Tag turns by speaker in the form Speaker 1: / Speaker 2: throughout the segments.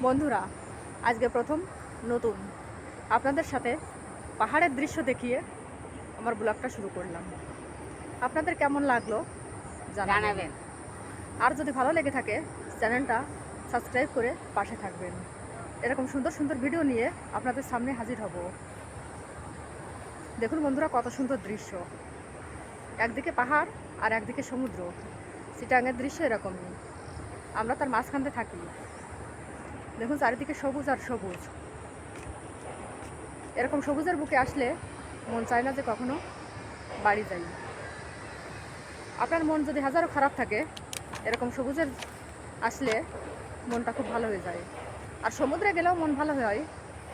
Speaker 1: বন্ধুরা, আজকে প্রথম নতুন আপনাদের সাথে পাহাড়ের দৃশ্য দেখিয়ে আমার ব্লগটা শুরু করলাম। আপনাদের কেমন লাগলো জানাবেন। আর যদি ভালো লেগে থাকে চ্যানেলটা সাবস্ক্রাইব করে পাশে থাকবেন। এরকম সুন্দর সুন্দর ভিডিও নিয়ে আপনাদের সামনে হাজির হব। দেখুন বন্ধুরা, কত সুন্দর দৃশ্য। একদিকে পাহাড় আর একদিকে সমুদ্র। চিটাগাংয়ের দৃশ্য এরকমই, আমরা তার মাঝখানে থাকি। দেখুন চারিদিকে সবুজ আর সবুজ। এরকম সবুজের বুকে আসলে মন চায় না যে কখনো বাড়ি যাই। আপনার মন যদি হাজারো খারাপ থাকে, এরকম সবুজের আসলে মনটা খুব ভালো হয়ে যায়। আর সমুদ্রে গেলেও মন ভালো হয়,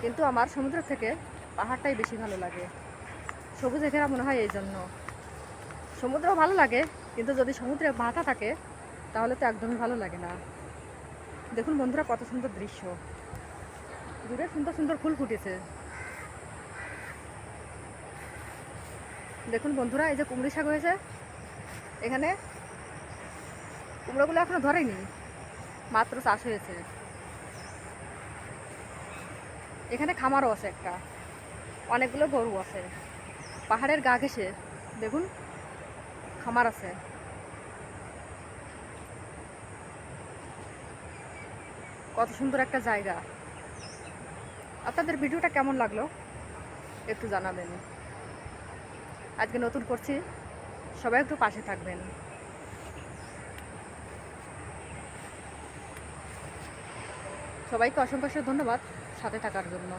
Speaker 1: কিন্তু আমার সমুদ্রের থেকে পাহাড়টাই বেশি ভালো লাগে। সবুজে ঘেরা মনে হয় এই জন্য। সমুদ্রও ভালো লাগে, কিন্তু যদি সমুদ্রে ভাটা থাকে তাহলে তো একদমই ভালো লাগে না। দেখুন বন্ধুরা, কত সুন্দর দৃশ্য। দূরে সুন্দর সুন্দর ফুল ফুটেছে। দেখুন বন্ধুরা, এই যে কুমড়ি শাক হয়েছে, এখানে কুমড়োগুলো এখনো ধরেনি, মাত্র চাষ হয়েছে। এখানে খামারও আছে একটা, অনেকগুলো গরু আছে। পাহাড়ের গা ঘেঁষে দেখুন খামার আছে। কত সুন্দর একটা জায়গা। আপনাদের ভিডিওটা কেমন লাগলো একটু জানাবেন। আজকে নতুন করছি, সবাই একটু পাশে থাকবেন। সবাইকে অসংখ্য ধন্যবাদ সাথে থাকার জন্য।